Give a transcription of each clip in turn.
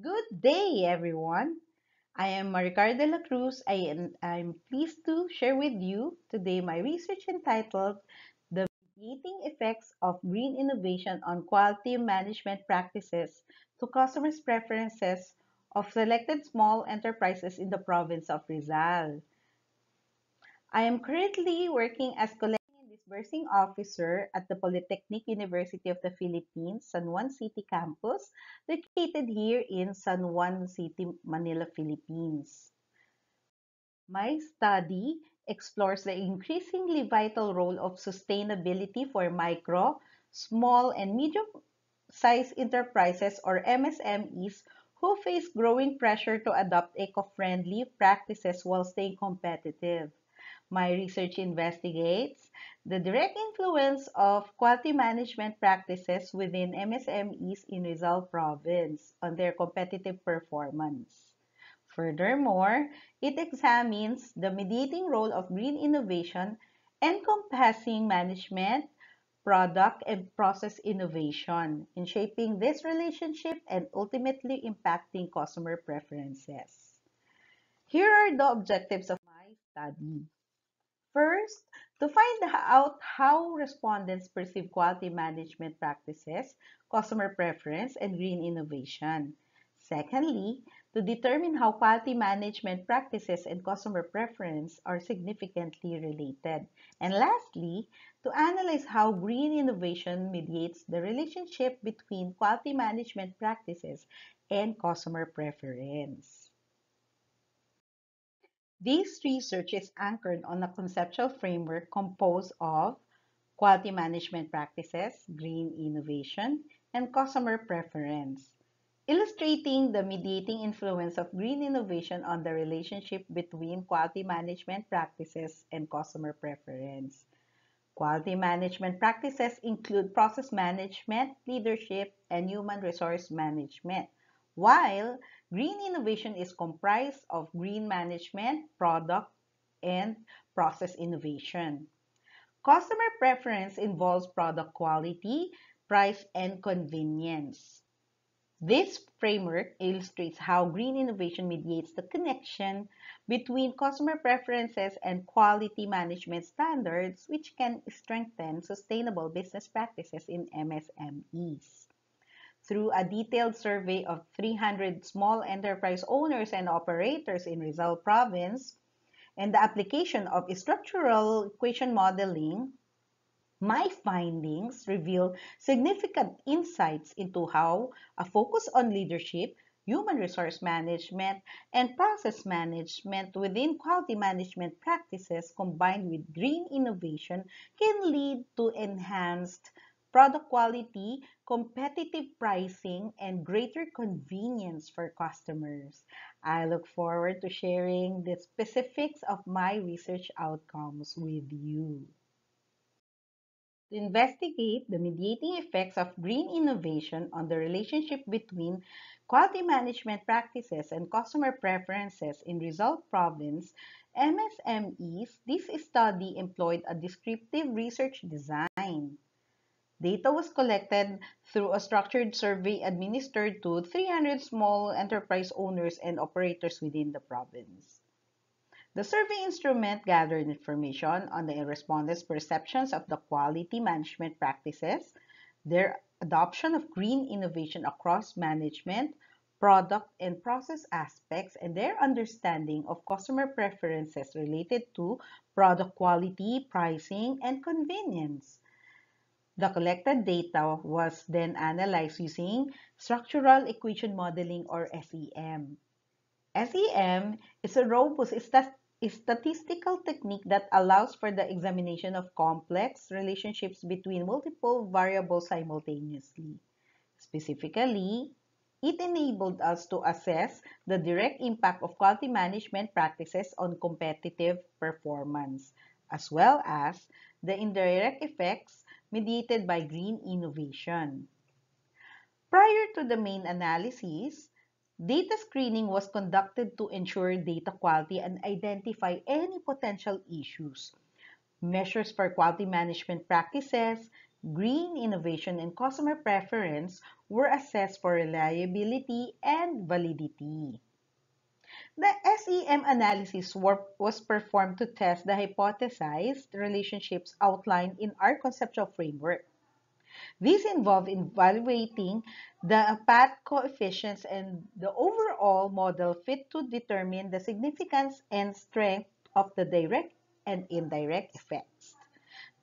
Good day, everyone. I am Maricar de la Cruz. I'm pleased to share with you today my research entitled The Mitigating Effects of Green Innovation on Quality Management Practices to Customers' Preferences of Selected Small Enterprises in the Province of Rizal. I am currently working as collecting and disbursing officer at the Polytechnic University of the Philippines, San Juan City campus, located here in San Juan City, Manila, Philippines. My study explores the increasingly vital role of sustainability for micro, small, and medium-sized enterprises or MSMEs who face growing pressure to adopt eco-friendly practices while staying competitive. My research investigates the direct influence of quality management practices within MSMEs in Rizal Province on their competitive performance. Furthermore, it examines the mediating role of green innovation encompassing management, product, and process innovation in shaping this relationship and ultimately impacting customer preferences. Here are the objectives of my study. First, to find out how respondents perceive quality management practices, customer preference, and green innovation. Secondly, to determine how quality management practices and customer preference are significantly related. And lastly, to analyze how green innovation mediates the relationship between quality management practices and customer preference. This research is anchored on a conceptual framework composed of quality management practices, green innovation, and customer preference, illustrating the mediating influence of green innovation on the relationship between quality management practices and customer preference. Quality management practices include process management, leadership, and human resource management, while green innovation is comprised of green management, product, and process innovation. Customer preference involves product quality, price, and convenience. This framework illustrates how green innovation mediates the connection between customer preferences and quality management standards, which can strengthen sustainable business practices in MSMEs. Through a detailed survey of 300 small enterprise owners and operators in Rizal Province and the application of structural equation modeling, my findings reveal significant insights into how a focus on leadership, human resource management, and process management within quality management practices combined with green innovation can lead to enhanced product quality, competitive pricing, and greater convenience for customers. I look forward to sharing the specifics of my research outcomes with you. To investigate the mediating effects of green innovation on the relationship between quality management practices and customer preferences in Rizal Province, MSMEs, this study employed a descriptive research design. Data was collected through a structured survey administered to 300 small enterprise owners and operators within the province. The survey instrument gathered information on the respondents' perceptions of the quality management practices, their adoption of green innovation across management, product, and process aspects, and their understanding of customer preferences related to product quality, pricing, and convenience. The collected data was then analyzed using structural equation modeling or SEM. SEM is a robust statistical technique that allows for the examination of complex relationships between multiple variables simultaneously. Specifically, it enabled us to assess the direct impact of quality management practices on competitive performance, as well as the indirect effects mediated by green innovation. Prior to the main analysis, data screening was conducted to ensure data quality and identify any potential issues. Measures for quality management practices, green innovation and customer preference were assessed for reliability and validity. The SEM analysis was performed to test the hypothesized relationships outlined in our conceptual framework. These involve evaluating the path coefficients and the overall model fit to determine the significance and strength of the direct and indirect effects.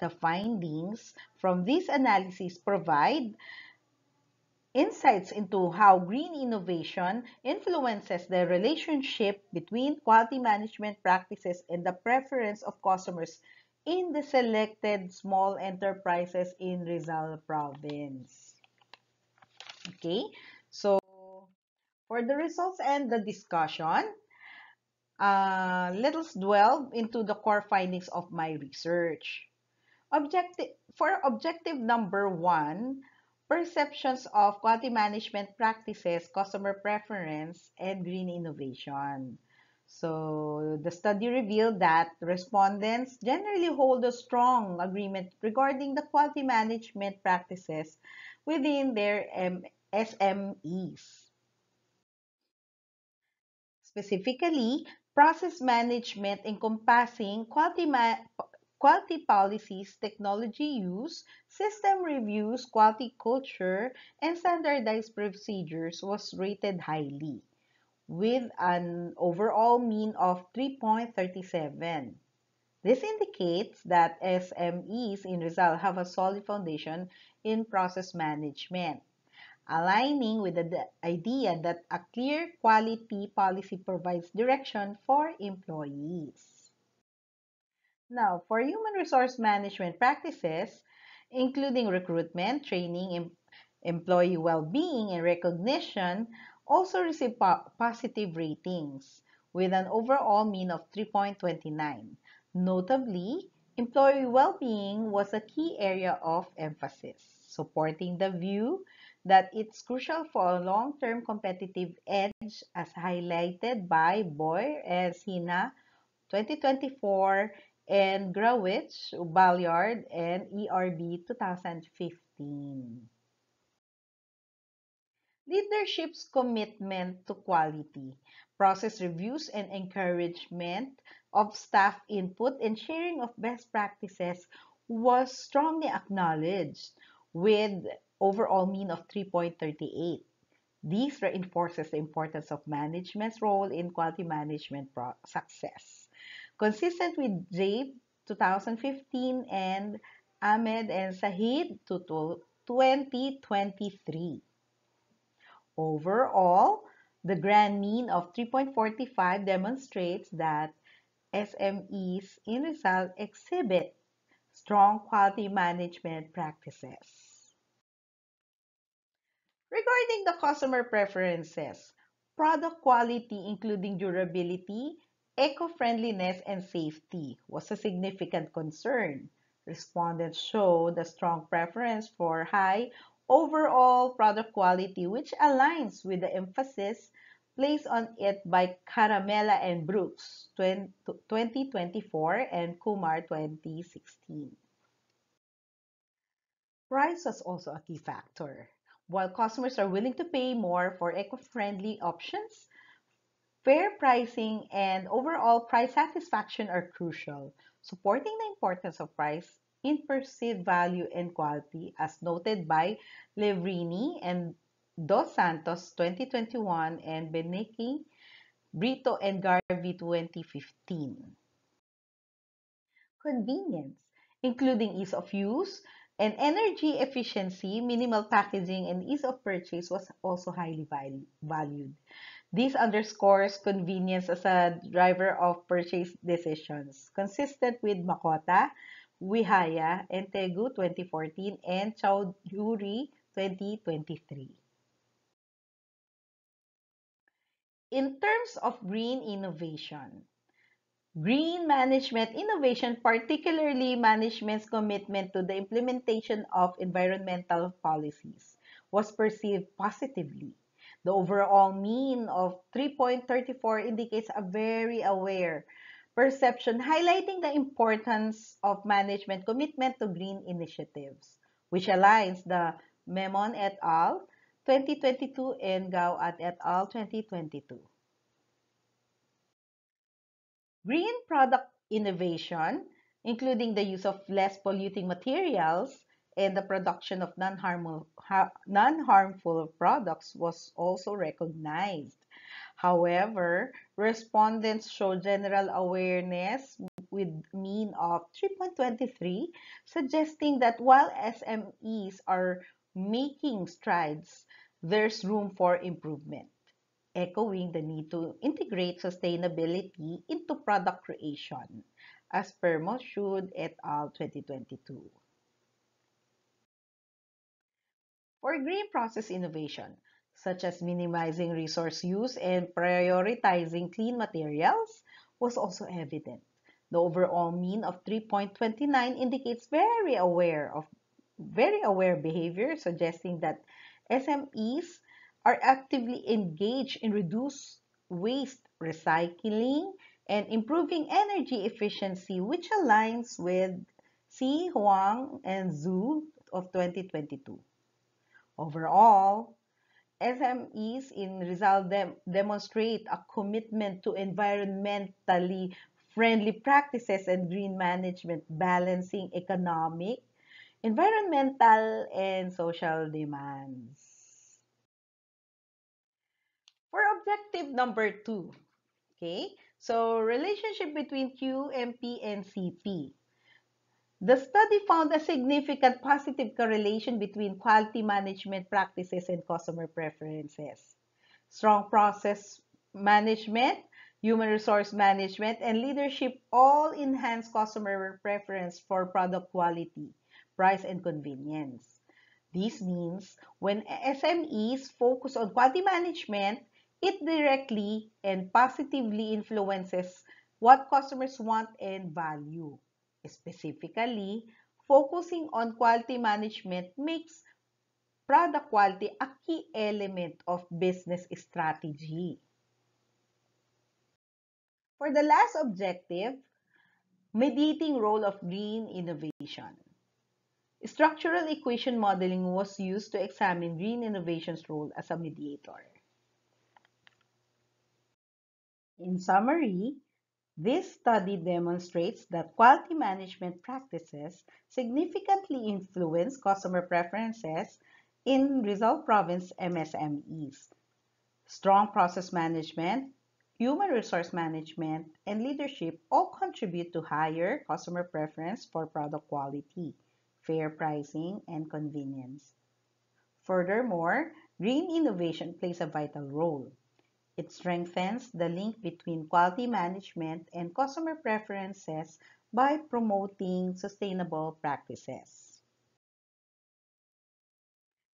The findings from this analysis provide insights into how green innovation influences the relationship between quality management practices and the preference of customers in the selected small enterprises in Rizal province. Okay, so for the results and the discussion, let us dwell into the core findings of my research. For objective number one, perceptions of quality management practices, customer preference, and green innovation. So the study revealed that respondents generally hold a strong agreement regarding the quality management practices within their SMEs. Specifically, process management encompassing quality policies, technology use, system reviews, quality culture, and standardized procedures was rated highly, with an overall mean of 3.37. This indicates that SMEs in Rizal have a solid foundation in process management, aligning with the idea that a clear quality policy provides direction for employees. Now, for human resource management practices, including recruitment, training, employee well-being, and recognition, also received positive ratings with an overall mean of 3.29. Notably, employee well-being was a key area of emphasis, supporting the view that it's crucial for a long-term competitive edge as highlighted by Boyer and Sina 2024 and Grawitz, Balliard, and ERB 2015. Leadership's commitment to quality, process reviews, and encouragement of staff input and sharing of best practices was strongly acknowledged with overall mean of 3.38. This reinforces the importance of management's role in quality management success. Consistent with JAPE 2015 and Ahmed and Sahid 2023. Overall, the grand mean of 3.45 demonstrates that SMEs in Rizal exhibit strong quality management practices. Regarding the customer preferences, product quality including durability, eco-friendliness, and safety was a significant concern. Respondents showed a strong preference for high overall product quality, which aligns with the emphasis placed on it by Caramella and Brooks 2024 and Kumar 2016. Price was also a key factor. While customers are willing to pay more for eco-friendly options, fair pricing and overall price satisfaction are crucial, supporting the importance of price in perceived value and quality, as noted by Levrini and Dos Santos 2021 and Benecki, Brito and Garvey 2015. Convenience, including ease of use and energy efficiency, minimal packaging, and ease of purchase was also highly valued. This underscores convenience as a driver of purchase decisions, consistent with Makota, Wihaya, and Tegu 2014 and Chowdhury 2023. In terms of green innovation, green management innovation, particularly management's commitment to the implementation of environmental policies, was perceived positively. The overall mean of 3.34 indicates a very aware perception, highlighting the importance of management commitment to green initiatives. which aligns the Memon et al. 2022 and Gao et al. 2022. Green product innovation, including the use of less polluting materials and the production of non-harmful products, was also recognized. However, respondents showed general awareness with mean of 3.23, suggesting that while SMEs are making strides, there's room for improvement, echoing the need to integrate sustainability into product creation, as per Moshood et al. 2022. For green process innovation, such as minimizing resource use and prioritizing clean materials, was also evident. The overall mean of 3.29 indicates very aware behavior, suggesting that SMEs are actively engaged in reduced waste recycling and improving energy efficiency, which aligns with Si Huang and Zhu of 2022. Overall, SMEs in Rizal demonstrate a commitment to environmentally friendly practices and green management, balancing economic, environmental, and social demands. For objective number 2, okay, so relationship between QMP and CP. The study found a significant positive correlation between quality management practices and customer preferences. Strong process management, human resource management, and leadership all enhance customer preference for product quality, price, and convenience. This means when SMEs focus on quality management, it directly and positively influences what customers want and value. Specifically, focusing on quality management makes product quality a key element of business strategy. For the last objective, mediating role of green innovation. Structural equation modeling was used to examine green innovation's role as a mediator. In summary, this study demonstrates that quality management practices significantly influence customer preferences in Rizal Province MSMEs. Strong process management, human resource management, and leadership all contribute to higher customer preference for product quality, fair pricing, and convenience. Furthermore, green innovation plays a vital role. It strengthens the link between quality management and customer preferences by promoting sustainable practices.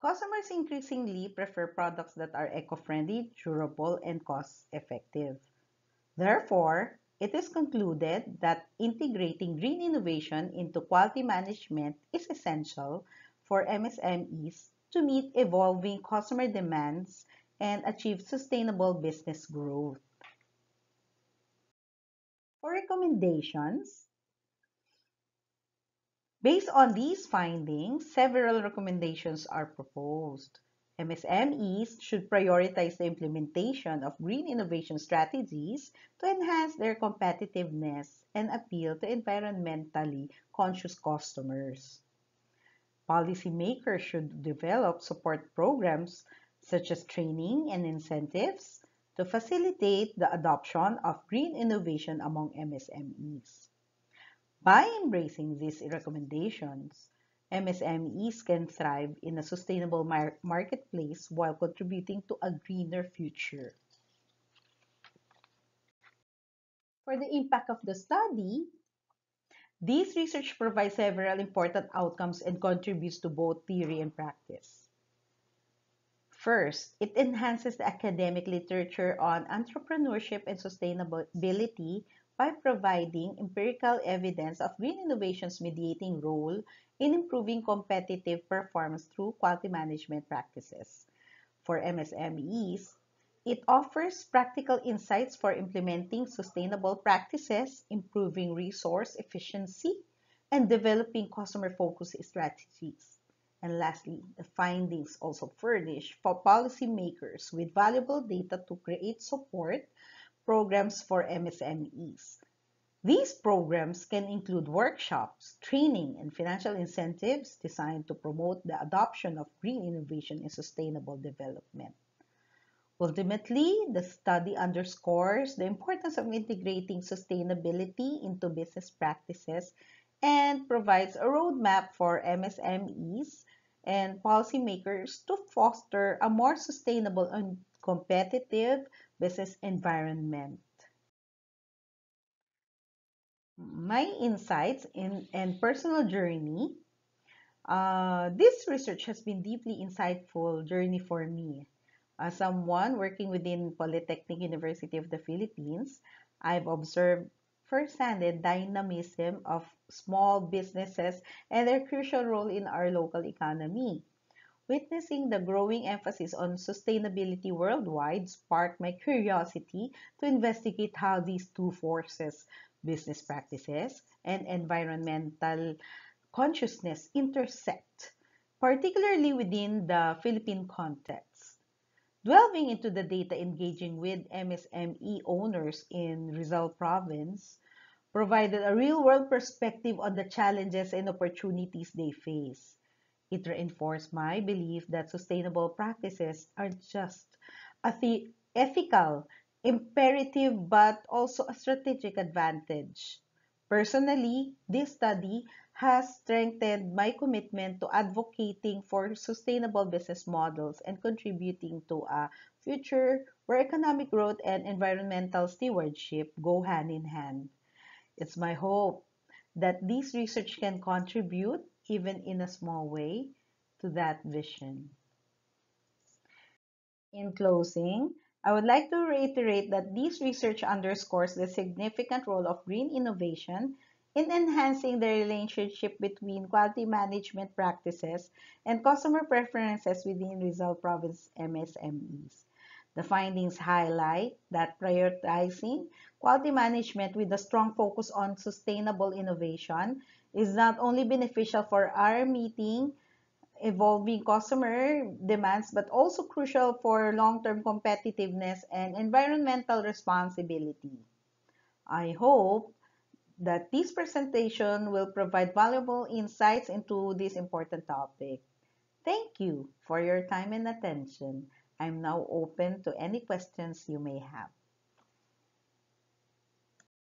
Customers increasingly prefer products that are eco-friendly, durable, and cost-effective. Therefore, it is concluded that integrating green innovation into quality management is essential for MSMEs to meet evolving customer demands and achieve sustainable business growth. For recommendations, based on these findings, several recommendations are proposed. MSMEs should prioritize the implementation of green innovation strategies to enhance their competitiveness and appeal to environmentally conscious customers. Policymakers should develop support programs such as training and incentives to facilitate the adoption of green innovation among MSMEs. By embracing these recommendations, MSMEs can thrive in a sustainable marketplace while contributing to a greener future. For the impact of the study, this research provides several important outcomes and contributes to both theory and practice. First, it enhances the academic literature on entrepreneurship and sustainability by providing empirical evidence of green innovation's mediating role in improving competitive performance through quality management practices. For MSMEs, it offers practical insights for implementing sustainable practices, improving resource efficiency, and developing customer-focused strategies. And lastly, the findings also furnish for policymakers with valuable data to create support programs for MSMEs. These programs can include workshops, training, and financial incentives designed to promote the adoption of green innovation and sustainable development. Ultimately, the study underscores the importance of integrating sustainability into business practices and provides a roadmap for MSMEs and policymakers to foster a more sustainable and competitive business environment. My insights and personal journey. This research has been deeply insightful journey for me. As someone working within Polytechnic University of the Philippines, I've observed firsthand the dynamism of small businesses and their crucial role in our local economy. Witnessing the growing emphasis on sustainability worldwide sparked my curiosity to investigate how these two forces, business practices and environmental consciousness, intersect, particularly within the Philippine context. Delving into the data engaging with MSME owners in Rizal Province provided a real-world perspective on the challenges and opportunities they face. It reinforced my belief that sustainable practices are just ethical, imperative, but also a strategic advantage. Personally, this study has strengthened my commitment to advocating for sustainable business models and contributing to a future where economic growth and environmental stewardship go hand in hand. It's my hope that this research can contribute, even in a small way, to that vision. In closing, I would like to reiterate that this research underscores the significant role of green innovation in enhancing the relationship between quality management practices and customer preferences within Rizal Province MSMEs. The findings highlight that prioritizing quality management with a strong focus on sustainable innovation is not only beneficial for our meeting evolving customer demands, but also crucial for long-term competitiveness and environmental responsibility. I hope that this presentation will provide valuable insights into this important topic. Thank you for your time and attention. I'm now open to any questions you may have.